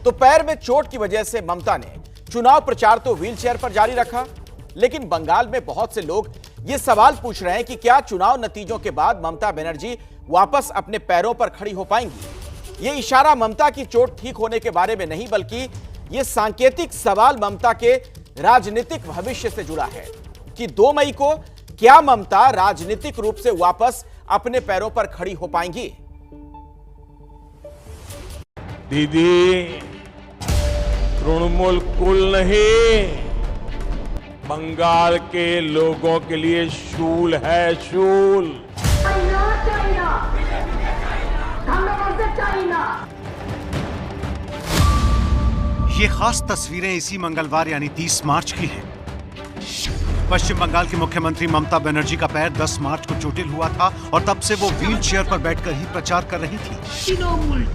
तो पैर में चोट की वजह से ममता ने चुनाव प्रचार तो व्हीलचेयर पर जारी रखा, लेकिन बंगाल में बहुत से लोग ये सवाल पूछ रहे हैं कि क्या चुनाव नतीजों के बाद ममता बनर्जी वापस अपने पैरों पर खड़ी हो पाएंगी। ये इशारा ममता की चोट ठीक होने के बारे में नहीं, बल्कि ये सांकेतिक सवाल ममता के राजनीतिक भविष्य से जुड़ा है कि 2 मई को क्या ममता राजनीतिक रूप से वापस अपने पैरों पर खड़ी हो पाएंगी। दीदी तृणमूल कुल नहीं, बंगाल के लोगों के लिए शूल है, शूल। ये खास तस्वीरें इसी मंगलवार यानी 30 मार्च की हैं। पश्चिम बंगाल की मुख्यमंत्री ममता बनर्जी का पैर 10 मार्च को चोटिल हुआ था और तब से वो व्हील चेयर पर बैठकर ही प्रचार कर रही थी।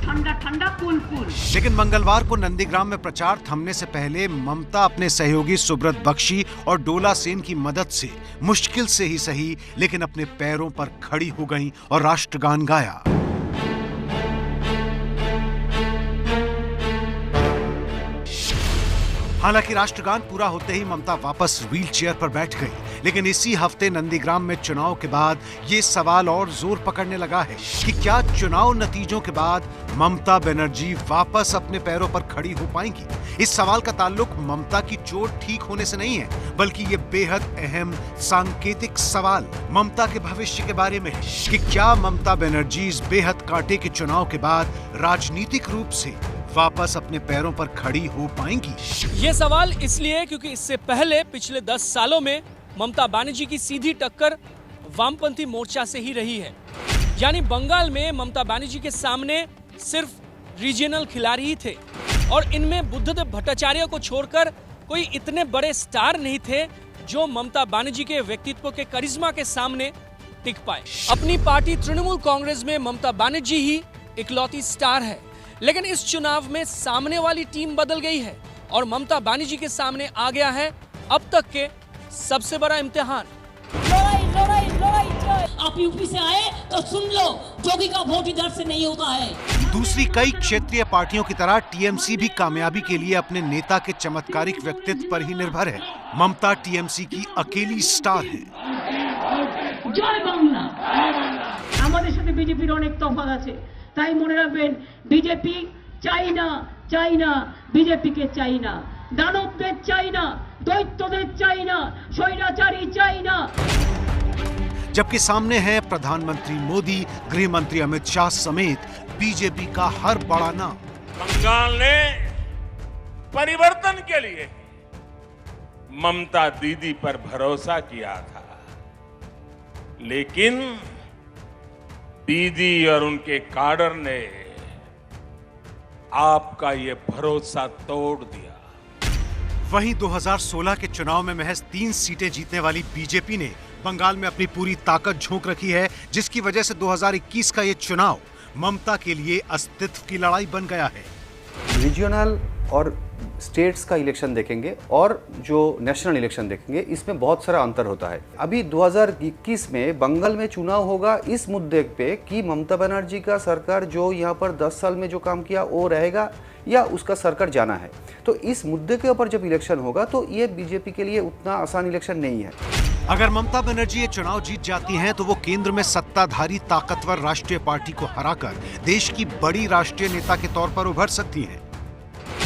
ठंडा ठंडा कूल कूल। लेकिन मंगलवार को नंदीग्राम में प्रचार थमने से पहले ममता अपने सहयोगी सुब्रत बख्शी और डोला सेन की मदद से मुश्किल से ही सही लेकिन अपने पैरों पर खड़ी हो गईं और राष्ट्रगान गाया। हालांकि राष्ट्रगान पूरा होते ही ममता वापस व्हील चेयर पर बैठ गई, लेकिन इसी हफ्ते नंदीग्राम में चुनाव के बाद ये सवाल और जोर पकड़ने लगा है कि क्या चुनाव नतीजों के बाद ममता बनर्जी वापस अपने पैरों पर खड़ी हो पाएंगी। इस सवाल का ताल्लुक ममता की चोट ठीक होने से नहीं है, बल्कि ये बेहद अहम सांकेतिक सवाल ममता के भविष्य के बारे में है कि क्या ममता बनर्जी इस बेहद कांटे के चुनाव के बाद राजनीतिक रूप से वापस अपने पैरों पर खड़ी हो पाएंगी। ये सवाल इसलिए क्योंकि इससे पहले पिछले 10 सालों में ममता बनर्जी की सीधी टक्कर वामपंथी मोर्चा से ही रही है। यानी बंगाल में ममता बनर्जी के सामने सिर्फ रीजनल खिलाड़ी ही थे और इनमें बुद्धदेव भट्टाचार्य को छोड़कर कोई इतने बड़े स्टार नहीं थे जो ममता बनर्जी के व्यक्तित्व के करिश्मा के सामने टिक पाए। अपनी पार्टी तृणमूल कांग्रेस में ममता बनर्जी ही इकलौती स्टार है, लेकिन इस चुनाव में सामने वाली टीम बदल गई है और ममता बनर्जी के सामने आ गया है अब तक के सबसे बड़ा इम्तिहान। आप यूपी से आए तो सुन लो, जोगी का वोट इधर से नहीं होता है। दूसरी कई क्षेत्रीय पार्टियों की तरह टीएमसी भी कामयाबी के लिए अपने नेता के चमत्कारिक व्यक्तित्व पर ही निर्भर है। ममता टीएमसी की अकेली स्टार है। जय बांग्ला। हमारे साथ बीजेपी অনেক তফাৎ আছে, তাই মনে রাখবেন বিজেপি চাই না, চাই না, বিজেপিকে চাই না, দানবদের চাই না, দৈত্যদের চাই না, স্বৈরাচারী চাই না। जबकि सामने है प्रधानमंत्री मोदी, गृह मंत्री अमित शाह समेत बीजेपी का हर बड़ा नाम। बंगाल ने परिवर्तन के लिए ममता दीदी पर भरोसा किया था, लेकिन दीदी और उनके काडर ने आपका ये भरोसा तोड़ दिया। वहीं 2016 के चुनाव में महज 3 सीटें जीतने वाली बीजेपी ने बंगाल में अपनी पूरी ताकत झोंक रखी है, जिसकी वजह से 2021 का ये चुनाव ममता के लिए अस्तित्व की लड़ाई बन गया है। रीजनल और स्टेट्स का इलेक्शन देखेंगे और जो नेशनल इलेक्शन देखेंगे, इसमें बहुत सारा अंतर होता है। अभी 2021 में बंगाल में चुनाव होगा इस मुद्दे पे कि ममता बनर्जी का सरकार जो यहाँ पर 10 साल में जो काम किया वो रहेगा या उसका सरकार जाना है। तो इस मुद्दे के ऊपर जब इलेक्शन होगा तो ये बीजेपी के लिए उतना आसान इलेक्शन नहीं है। अगर ममता बनर्जी ये चुनाव जीत जाती हैं तो वो केंद्र में सत्ताधारी ताकतवर राष्ट्रीय पार्टी को हराकर देश की बड़ी राष्ट्रीय नेता के तौर पर उभर सकती हैं।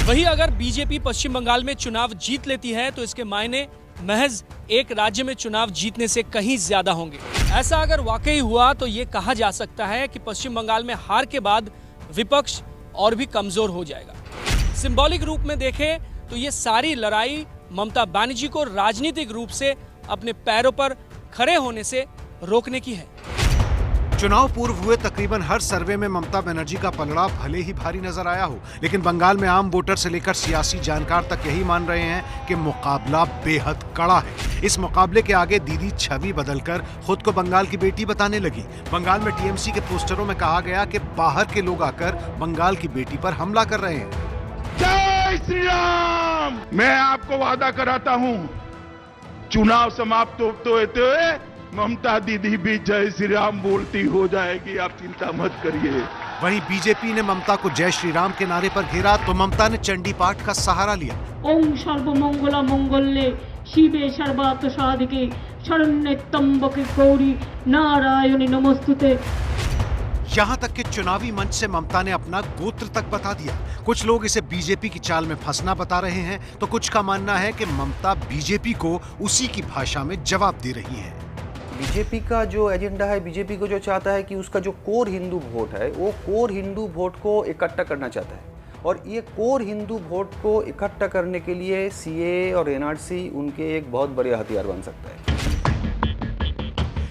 वहीं अगर बीजेपी पश्चिम बंगाल में चुनाव जीत लेती है तो इसके मायने महज एक राज्य में चुनाव जीतने से कहीं ज्यादा होंगे। ऐसा अगर वाकई हुआ तो ये कहा जा सकता है कि पश्चिम बंगाल में हार के बाद विपक्ष और भी कमजोर हो जाएगा। सिंबॉलिक रूप में देखें तो ये सारी लड़ाई ममता बनर्जी को राजनीतिक रूप से अपने पैरों पर खड़े होने से रोकने की है। चुनाव पूर्व हुए तकरीबन हर सर्वे में ममता बनर्जी का पलड़ा भले ही भारी नजर आया हो, लेकिन बंगाल में आम वोटर से लेकर सियासी जानकार तक यही मान रहे हैं कि मुकाबला बेहद कड़ा है। इस मुकाबले के आगे दीदी छवि बदलकर खुद को बंगाल की बेटी बताने लगी। बंगाल में टीएमसी के पोस्टरों में कहा गया कि बाहर के लोग आकर बंगाल की बेटी पर हमला कर रहे हैं। जय श्री राम। मैं आपको वादा कराता हूँ, चुनाव समाप्त होते हुए ममता दीदी भी जय श्री राम बोलती हो जाएगी, आप चिंता मत करिए। वहीं बीजेपी ने ममता को जय श्री राम के नारे पर घेरा तो ममता ने चंडी पाठ का सहारा लिया। ओम सर्वमंगला मंगल्ये शिवे सर्वार्थ साधिके शरण्ये त्र्यंबके गौरी नारायणी नमोस्तुते। यहाँ तक कि चुनावी मंच से ममता ने अपना गोत्र तक बता दिया। कुछ लोग इसे बीजेपी की चाल में फंसना बता रहे हैं तो कुछ का मानना है कि ममता बीजेपी को उसी की भाषा में जवाब दे रही है। बीजेपी का जो एजेंडा है, बीजेपी को जो चाहता है कि उसका जो कोर हिंदू वोट है वो कोर हिंदू वोट को इकट्ठा करना चाहता है, और ये कोर हिंदू वोट को इकट्ठा करने के लिए सीए और एनआरसी उनके एक बहुत बड़े हथियार बन सकता है।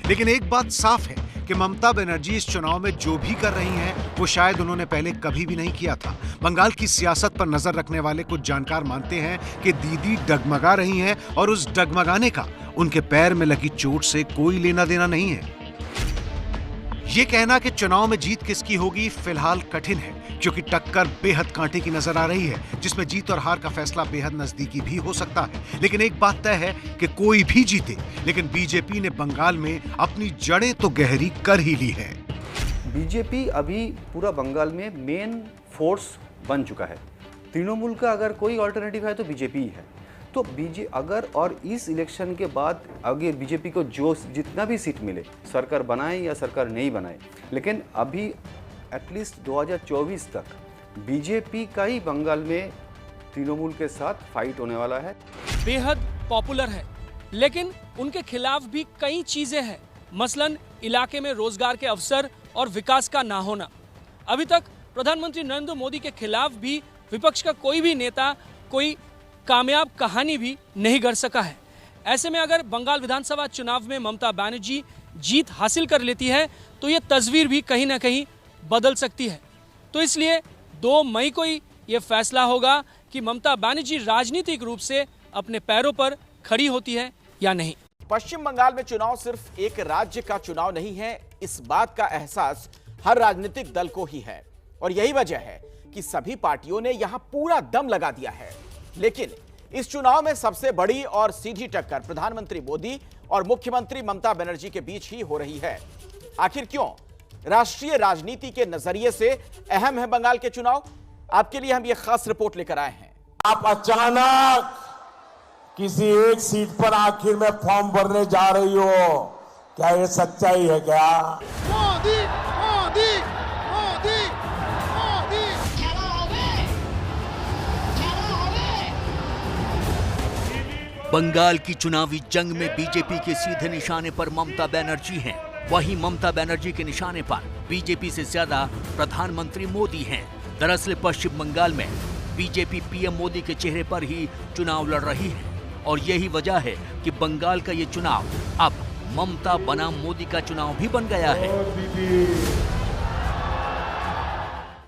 लेकिन एक बात साफ है कि ममता बनर्जी इस चुनाव में जो भी कर रही हैं वो शायद उन्होंने पहले कभी भी नहीं किया था। बंगाल की सियासत पर नजर रखने वाले कुछ जानकार मानते हैं कि दीदी डगमगा रही हैं और उस डगमगाने का उनके पैर में लगी चोट से कोई लेना देना नहीं है। ये कहना कि चुनाव में जीत किसकी होगी फिलहाल कठिन है, क्योंकि टक्कर बेहद कांटे की नजर आ रही है, जिसमें जीत और हार का फैसला बेहद नजदीकी भी हो सकता है। लेकिन एक बात तय है कि कोई भी जीते, लेकिन बीजेपी ने बंगाल में अपनी जड़ें तो गहरी कर ही ली है। बीजेपी अभी पूरा बंगाल में मेन फोर्स बन चुका है। तृणमूल का अगर कोई ऑल्टरनेटिव है तो बीजेपी ही है। तो अगर और इस इलेक्शन के बाद आगे बीजेपी को जो जितना भी सीट मिले, सरकार बनाए या सरकार नहीं बनाए, लेकिन अभी एटलीस्ट 2024 तक बीजेपी का ही बंगाल में तृणमूल के साथ फाइट होने वाला है। बेहद पॉपुलर है, लेकिन उनके खिलाफ भी कई चीजें हैं, मसलन इलाके में रोजगार के अवसर और विकास का ना होना। अभी तक प्रधानमंत्री नरेंद्र मोदी के खिलाफ भी विपक्ष का कोई भी नेता कोई कामयाब कहानी भी नहीं गढ़ सका है। ऐसे में अगर बंगाल विधानसभा चुनाव में ममता बनर्जी जीत हासिल कर लेती है तो ये तस्वीर भी कहीं ना कहीं बदल सकती है। तो इसलिए 2 मई को ही ये फैसला होगा कि ममता बनर्जी राजनीतिक रूप से अपने पैरों पर खड़ी होती है या नहीं। पश्चिम बंगाल में चुनाव सिर्फ एक राज्य का चुनाव नहीं है, इस बात का एहसास हर राजनीतिक दल को ही है, और यही वजह है कि सभी पार्टियों ने यहां पूरा दम लगा दिया है। लेकिन इस चुनाव में सबसे बड़ी और सीधी टक्कर प्रधानमंत्री मोदी और मुख्यमंत्री ममता बनर्जी के बीच ही हो रही है। आखिर क्यों? राष्ट्रीय राजनीति के नजरिए से अहम है बंगाल के चुनाव। आपके लिए हम ये खास रिपोर्ट लेकर आए हैं। आप अचानक किसी एक सीट पर आखिर में फॉर्म भरने जा रही हो, क्या ये सच्चाई है क्या? मोदी मोदी मोदी मोदी। बंगाल की चुनावी जंग में बीजेपी के सीधे निशाने पर ममता बनर्जी हैं। वहीं ममता बनर्जी के निशाने पर बीजेपी से ज्यादा प्रधानमंत्री मोदी हैं। दरअसल पश्चिम बंगाल में बीजेपी पीएम मोदी के चेहरे पर ही चुनाव लड़ रही है, और यही वजह है कि बंगाल का ये चुनाव अब ममता बनाम मोदी का चुनाव भी बन गया है।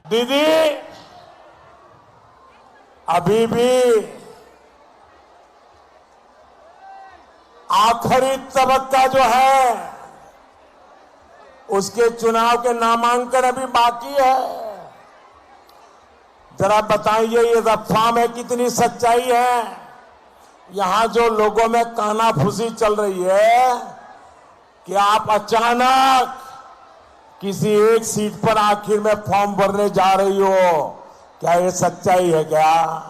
दीदी अभी भी आखिरी तबक्का जो है उसके चुनाव के नामांकन अभी बाकी है। जरा बताइए ये अफवाह में कितनी सच्चाई है? यहां जो लोगों में कानाफूसी चल रही है कि आप अचानक किसी एक सीट पर आखिर में फॉर्म भरने जा रही हो, क्या ये सच्चाई है क्या?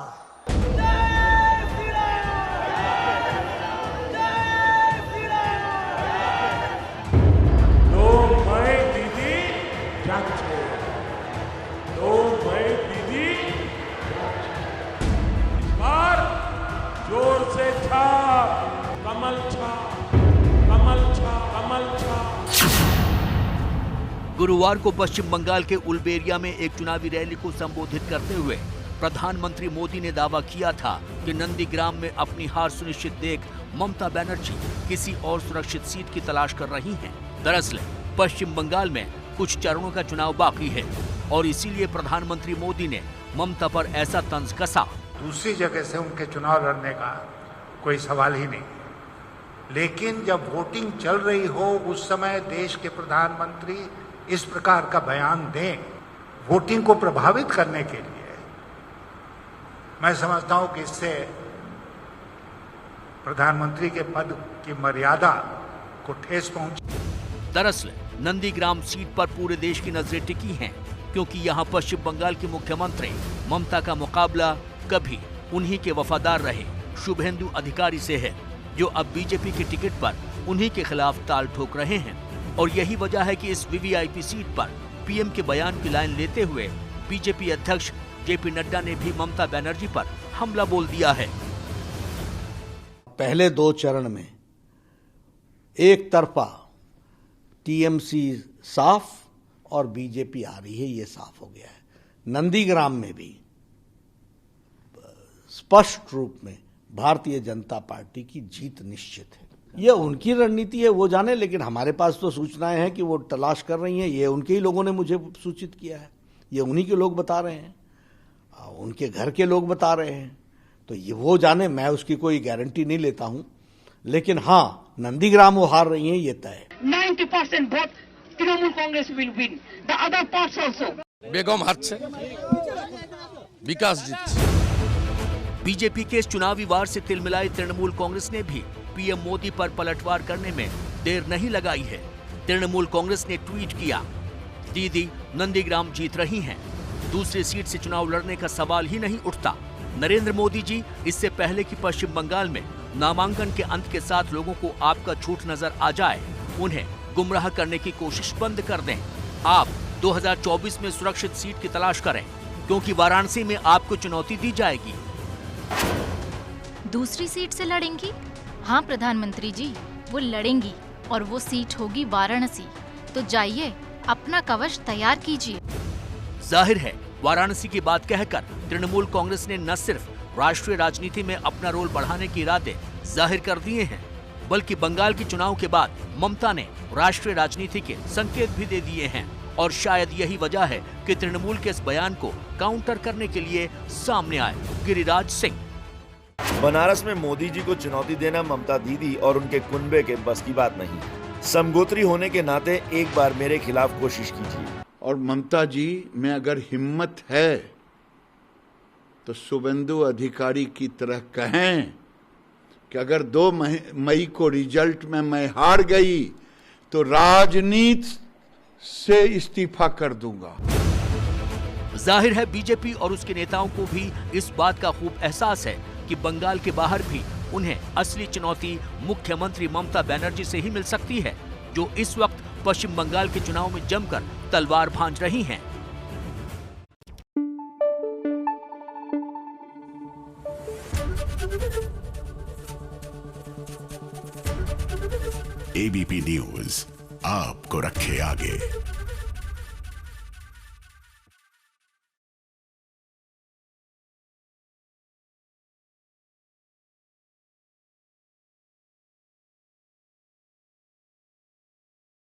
गुरुवार को पश्चिम बंगाल के उलबेरिया में एक चुनावी रैली को संबोधित करते हुए प्रधानमंत्री मोदी ने दावा किया था कि नंदीग्राम में अपनी हार सुनिश्चित देख ममता बनर्जी किसी और सुरक्षित सीट की तलाश कर रही हैं। दरअसल पश्चिम बंगाल में कुछ चरणों का चुनाव बाकी है, और इसीलिए प्रधानमंत्री मोदी ने ममता पर ऐसा तंज कसा। दूसरी जगह से उनके चुनाव लड़ने का कोई सवाल ही नहीं, लेकिन जब वोटिंग चल रही हो उस समय देश के प्रधानमंत्री इस प्रकार का बयान दें वोटिंग को प्रभावित करने के लिए, मैं समझता हूं कि इससे प्रधानमंत्री के पद की मर्यादा को ठेस पहुंची। दरअसल नंदीग्राम सीट पर पूरे देश की नजरें टिकी हैं। क्योंकि यहाँ पश्चिम बंगाल की मुख्यमंत्री ममता का मुकाबला कभी उन्हीं के वफादार रहे शुभेंदु अधिकारी से है, जो अब बीजेपी की टिकट पर उन्हीं के खिलाफ ताल ठोक रहे हैं। और यही वजह है कि इस वीवीआईपी सीट पर पीएम के बयान की लाइन लेते हुए बीजेपी अध्यक्ष जेपी नड्डा ने भी ममता बनर्जी पर हमला बोल दिया है। पहले 2 चरण में एक तरफा टीएमसी साफ और बीजेपी आ रही है, ये साफ हो गया है। नंदीग्राम में भी स्पष्ट रूप में भारतीय जनता पार्टी की जीत निश्चित है। ये उनकी रणनीति है, वो जाने, लेकिन हमारे पास तो सूचनाएं हैं कि वो तलाश कर रही हैं। ये उनके ही लोगों ने मुझे सूचित किया है, ये उन्हीं के लोग बता रहे हैं, उनके घर के लोग बता रहे हैं। तो ये वो जाने, मैं उसकी कोई गारंटी नहीं लेता हूं, लेकिन हाँ, नंदीग्राम वो हार रही हैं, ये तय है। 90% vote Trinamool Congress will win. The other parts also. बेगम हारছে, विकास জিতছে। बीजेपी के इस चुनावी वार से तिलमिलाई तृणमूल कांग्रेस ने भी पीएम मोदी पर पलटवार करने में देर नहीं लगाई है। तृणमूल कांग्रेस ने ट्वीट किया, दीदी नंदीग्राम जीत रही हैं, दूसरी सीट से चुनाव लड़ने का सवाल ही नहीं उठता। नरेंद्र मोदी जी, इससे पहले कि पश्चिम बंगाल में नामांकन के अंत के साथ लोगों को आपका झूठ नजर आ जाए, उन्हें गुमराह करने की कोशिश बंद कर दें। आप 2024 में सुरक्षित सीट की तलाश करें, क्योंकि वाराणसी में आपको चुनौती दी जाएगी। दूसरी सीट से लड़ेंगी? हाँ प्रधानमंत्री जी, वो लड़ेंगी और वो सीट होगी वाराणसी। तो जाइए, अपना कवच तैयार कीजिए। जाहिर है, वाराणसी की बात कहकर तृणमूल कांग्रेस ने न सिर्फ राष्ट्रीय राजनीति में अपना रोल बढ़ाने के इरादे जाहिर कर दिए हैं, बल्कि बंगाल के चुनाव के बाद ममता ने राष्ट्रीय राजनीति के संकेत भी दे दिए हैं। और शायद यही वजह है कि तृणमूल के इस बयान को काउंटर करने के लिए सामने आए गिरिराज सिंह। बनारस में मोदी जी को चुनौती देना ममता दीदी और उनके कुनबे के बस की बात नहीं। समगोत्री होने के नाते एक बार मेरे खिलाफ कोशिश कीजिए। और ममता जी में अगर हिम्मत है तो शुभेंदु अधिकारी की तरह कहें कि अगर 2 मई को रिजल्ट में मैं हार गई तो राजनीति से इस्तीफा कर दूंगा। जाहिर है, बीजेपी और उसके नेताओं को भी इस बात का खूब एहसास है कि बंगाल के बाहर भी उन्हें असली चुनौती मुख्यमंत्री ममता बनर्जी से ही मिल सकती है, जो इस वक्त पश्चिम बंगाल के चुनाव में जमकर तलवार भांज रही हैं। एबीपी न्यूज आपको रखे आगे।